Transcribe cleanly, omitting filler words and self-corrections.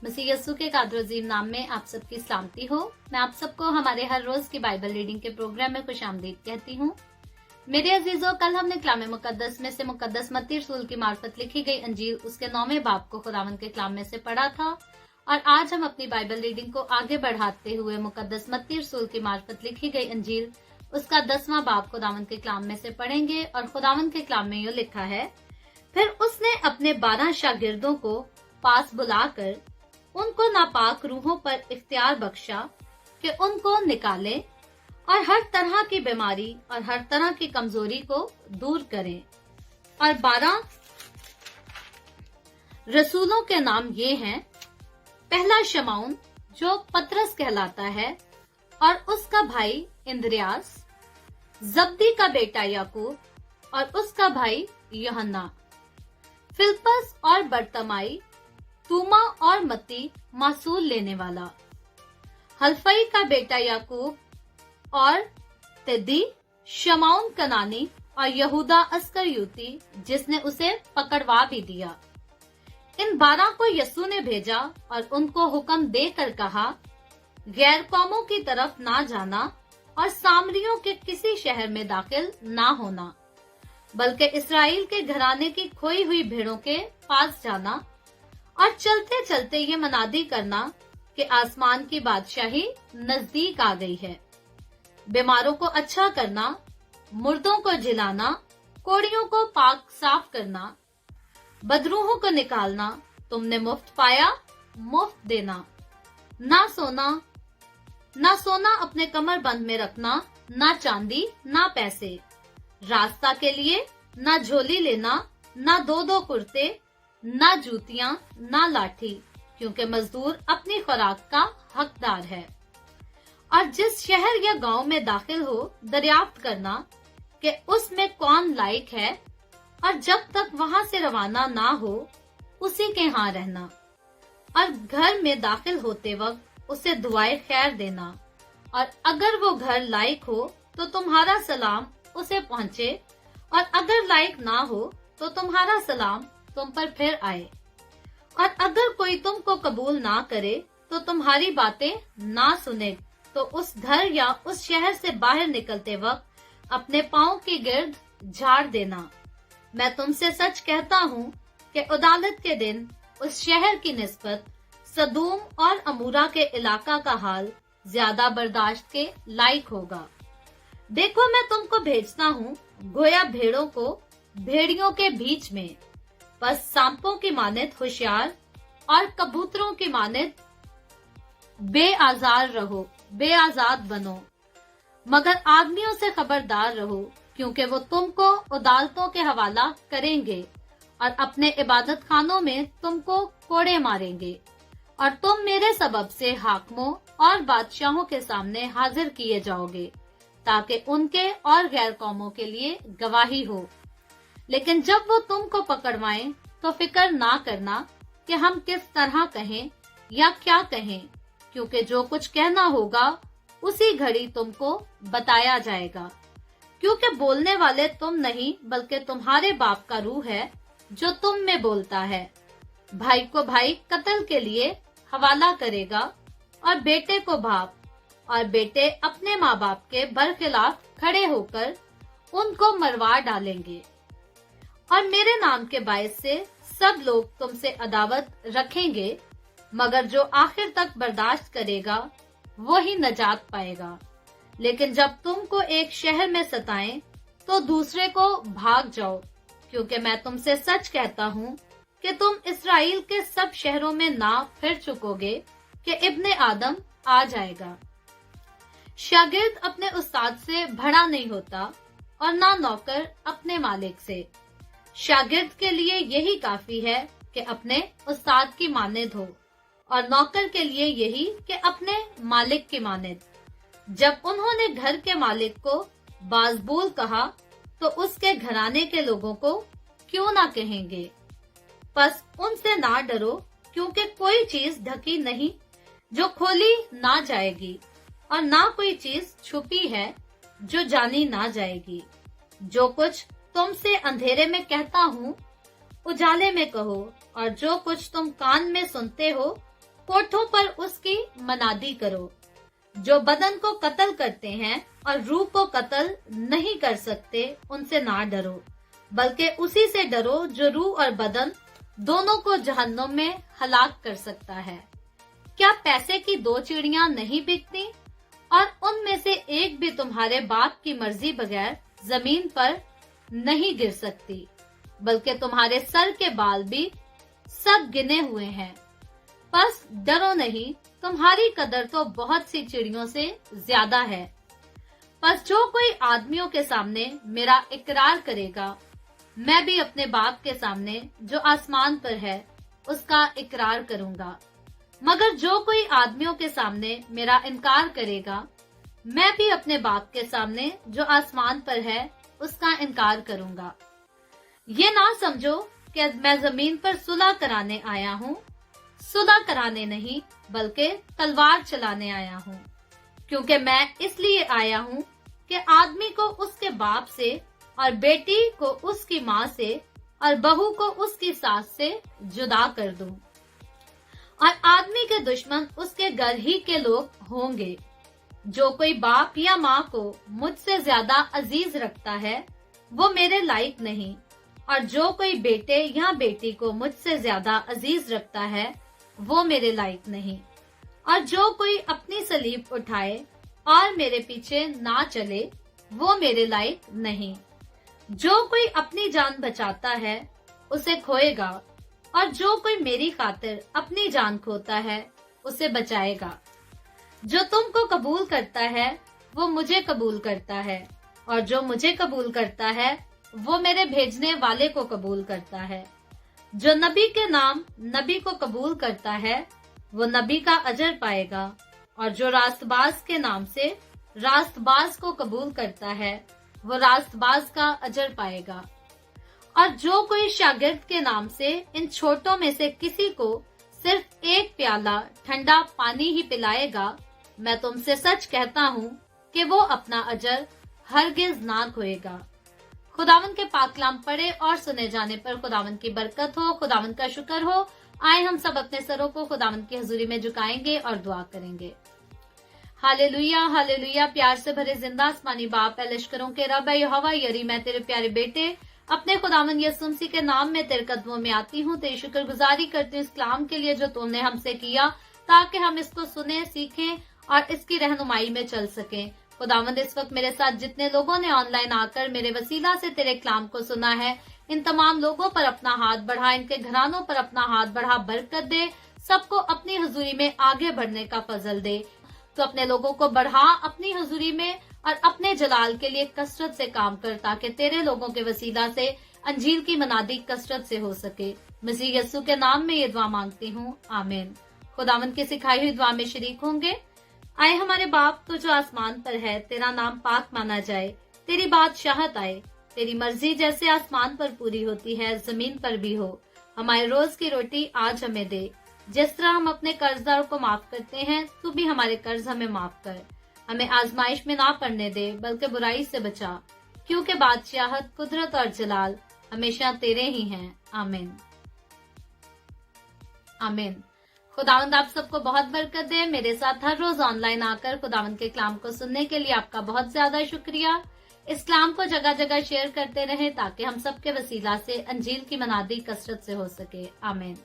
मसीह यस्सु के कादर-ओ-अज़ीम नाम में आप सबकी सलामती हो। मैं आप सबको हमारे हर रोज की बाइबल रीडिंग के प्रोग्राम में खुशामदीद कहती हूँ। मेरे अजीजों, कल हमने कलाम मुकद्दस में से मुकद्दस मत्ती रसूल की मार्फत लिखी गई अंजील उसके 9वें बाब को खुदावंद के कलाम में से पढ़ा था और आज हम अपनी बाइबल रीडिंग को आगे बढ़ाते हुए मुकद्दस मत्ती रसूल की मार्फत लिखी गई अंजील उसका 10वां बाब खुदावंद के कलाम में से पढ़ेंगे और खुदावंद के कलाम में ये लिखा है, फिर उसने अपने 12 शागिर्दों को पास बुलाकर उनको नापाक रूहों पर इख्तियार बख्शा कि उनको निकाले और हर तरह की बीमारी और हर तरह की कमजोरी को दूर करें। और 12 रसूलों के नाम ये हैं, पहला शमौन जो पतरस कहलाता है और उसका भाई इंद्रियास, जब्दी का बेटा याकूब और उसका भाई यूहन्ना, फिलिप्पस और बरतमाई, तूमा और मत्ती मासूल लेने वाला, हल्फई का बेटा याकूब और तिद्दी, शमौन कनानी और यहूदा अस्करियोती जिसने उसे पकड़वा भी दिया। इन 12 को यस्सु ने भेजा और उनको हुक्म देकर कहा, गैर कौमों की तरफ ना जाना और सामरियों के किसी शहर में दाखिल ना होना, बल्कि इस्राएल के घराने की खोई हुई भेड़ों के पास जाना और चलते चलते ये मनादी करना कि आसमान की बादशाही नजदीक आ गई है। बीमारों को अच्छा करना, मुर्दों को जिलाना, कोड़ियों को पाक साफ करना, बदरूहों को निकालना, तुमने मुफ्त पाया मुफ्त देना, ना सोना अपने कमर बंद में रखना, ना चांदी ना पैसे, रास्ता के लिए ना झोली लेना, ना 2-2 कुर्ते, ना जूतियां, ना लाठी, क्योंकि मजदूर अपनी खुराक का हकदार है। और जिस शहर या गांव में दाखिल हो, दरियाफ्त करना कि उसमें कौन लायक है, और जब तक वहां से रवाना ना हो उसी के यहाँ रहना। और घर में दाखिल होते वक्त उसे दुआए खैर देना, और अगर वो घर लायक हो तो तुम्हारा सलाम उसे पहुँचे, और अगर लायक ना हो तो तुम्हारा सलाम तुम पर फिर आए। और अगर कोई तुमको कबूल ना करे तो तुम्हारी बातें ना सुने तो उस घर या उस शहर से बाहर निकलते वक्त अपने पाँव के गिर्द झाड़ देना। मैं तुमसे सच कहता हूँ कि अदालत के दिन उस शहर की निस्बत सदूम और अमूरा के इलाका का हाल ज्यादा बर्दाश्त के लायक होगा। देखो, मैं तुमको भेजता हूँ गोया भेड़ों को भेड़ियों के बीच में। बस सांपों की मानित होशियार और कबूतरों की मानित बेआजाद बनो, मगर आदमियों से खबरदार रहो, क्योंकि वो तुमको अदालतों के हवाला करेंगे और अपने इबादत खानों में तुमको कोड़े मारेंगे, और तुम मेरे सबब से हाकिमों और बादशाहों के सामने हाजिर किए जाओगे, ताकि उनके और गैर कौमों के लिए गवाही हो। लेकिन जब वो तुमको पकड़वाएं तो फिक्र ना करना कि हम किस तरह कहें या क्या कहें, क्योंकि जो कुछ कहना होगा उसी घड़ी तुमको बताया जाएगा। क्योंकि बोलने वाले तुम नहीं बल्कि तुम्हारे बाप का रूह है जो तुम में बोलता है। भाई को भाई कत्ल के लिए हवाला करेगा और बेटे को बाप, और बेटे अपने माँ बाप के बरखिलाफ खड़े होकर उनको मरवा डालेंगे। और मेरे नाम के बायस से सब लोग तुमसे अदावत रखेंगे, मगर जो आखिर तक बर्दाश्त करेगा वो ही नजात पाएगा। लेकिन जब तुमको एक शहर में सताएं तो दूसरे को भाग जाओ, क्योंकि मैं तुमसे सच कहता हूँ कि तुम इस्राएल के सब शहरों में ना फिर चुकोगे कि इब्ने आदम आ जाएगा। शागिर्द अपने उस्ताद से बड़ा नहीं होता और ना नौकर अपने मालिक से। शागिर्द के लिए यही काफी है कि अपने उस्ताद की मानिद हो, और नौकर के लिए यही कि अपने मालिक की मानिद। जब उन्होंने घर के मालिक को बाज़बूल कहा तो उसके घराने के लोगों को क्यों ना कहेंगे। बस उनसे ना डरो, क्योंकि कोई चीज ढकी नहीं जो खोली ना जाएगी, और ना कोई चीज छुपी है जो जानी ना जाएगी। जो कुछ तुमसे अंधेरे में कहता हूँ उजाले में कहो, और जो कुछ तुम कान में सुनते हो कोठों पर उसकी मनादी करो। जो बदन को कत्ल करते हैं और रूह को कत्ल नहीं कर सकते, उनसे ना डरो, बल्कि उसी से डरो जो रूह और बदन दोनों को जहन्नुम में हलाक कर सकता है। क्या पैसे की 2 चिड़ियां नहीं बिकती और उनमें से एक भी तुम्हारे बाप की मर्जी बगैर जमीन पर नहीं गिर सकती, बल्कि तुम्हारे सर के बाल भी सब गिने हुए हैं। बस डरो नहीं, तुम्हारी कदर तो बहुत सी चिड़ियों से ज्यादा है। बस जो कोई आदमियों के सामने मेरा इकरार करेगा, मैं भी अपने बाप के सामने जो आसमान पर है उसका इकरार करूंगा। मगर जो कोई आदमियों के सामने मेरा इनकार करेगा, मैं भी अपने बाप के सामने जो आसमान पर है उसका इनकार करूंगा। ये ना समझो कि मैं जमीन पर सुलह कराने आया हूँ। सुलह कराने नहीं, बल्कि तलवार चलाने आया हूँ, क्योंकि मैं इसलिए आया हूँ कि आदमी को उसके बाप से और बेटी को उसकी माँ से और बहू को उसकी सास से जुदा कर दूं। और आदमी के दुश्मन उसके घर ही के लोग होंगे। जो कोई बाप या माँ को मुझसे ज्यादा अजीज रखता है, वो मेरे लायक नहीं, और जो कोई बेटे या बेटी को मुझसे ज्यादा अजीज रखता है, वो मेरे लायक नहीं। और जो कोई अपनी सलीब उठाए और मेरे पीछे ना चले, वो मेरे लायक नहीं। जो कोई अपनी जान बचाता है उसे खोएगा, और जो कोई मेरी खातिर अपनी जान खोता है उसे बचाएगा। जो तुमको कबूल करता है वो मुझे कबूल करता है, और जो मुझे कबूल करता है वो मेरे भेजने वाले को कबूल करता है। जो नबी के नाम नबी को कबूल करता है वो नबी का अजर पाएगा, और जो रास्तबाज के नाम से रास्तबाज को कबूल करता है वो रास्तबाज का अजर पाएगा। और जो कोई शागिर्द के नाम से इन छोटों में से किसी को सिर्फ एक प्याला ठंडा पानी ही पिलाएगा, मैं तुमसे सच कहता हूँ कि वो अपना अजर हरगिज ना खोएगा। खुदावन के पाक कलाम पढ़े और सुने जाने पर खुदावन की बरकत हो, खुदावन का शुक्र हो। आए हम सब अपने सरों को खुदावन की हजूरी में झुकाएंगे और दुआ करेंगे। Hallelujah hallelujah. प्यार से भरे जिंदा आसमानी बाप, लश्करों के रब यहोवा यरी, मैं तेरे प्यारे बेटे अपने खुदावन यीशु मसीह के नाम में तेरे कदमों में आती हूँ। तेरी शुक्रगुजारी करती हूँ इस कलाम के लिए जो तूने हमसे किया, ताकि हम इसको सुने, सीखें और इसकी रहनुमाई में चल सकें। खुदावंद, इस वक्त मेरे साथ जितने लोगों ने ऑनलाइन आकर मेरे वसीला से तेरे कलाम को सुना है, इन तमाम लोगों पर अपना हाथ बढ़ा, इनके घरानों पर अपना हाथ बढ़ा, बरकत दे, सबको अपनी हजूरी में आगे बढ़ने का फजल दे। तो अपने लोगों को बढ़ा अपनी हजूरी में और अपने जलाल के लिए कसरत से काम कर, ताकि तेरे लोगों के वसीला से अंजील की मनादी कसरत से हो सके। मसीह यस्सु के नाम में ये दुआ मांगती हूँ, आमीन। खुदावंद की सिखाई हुई दुआ में शरीक होंगे। आए हमारे बाप, तो जो आसमान पर है, तेरा नाम पाक माना जाए, तेरी बादशाहत आए, तेरी मर्जी जैसे आसमान पर पूरी होती है जमीन पर भी हो। हमारे रोज की रोटी आज हमें दे, जिस तरह हम अपने कर्जदारों को माफ करते हैं, तू भी हमारे कर्ज हमें माफ कर। हमें आजमाइश में ना पड़ने दे, बल्कि बुराई से बचा, क्योंकि बादशाहत, कुदरत और जलाल हमेशा तेरे ही हैं। आमीन आमीन। खुदावंद आप सबको बहुत बरकत दे। मेरे साथ हर रोज ऑनलाइन आकर खुदावंद के कलाम को सुनने के लिए आपका बहुत ज्यादा शुक्रिया। इस कलाम को जगह जगह शेयर करते रहें, ताकि हम सबके वसीला से अंजील की मनादी कसरत से हो सके। आमीन।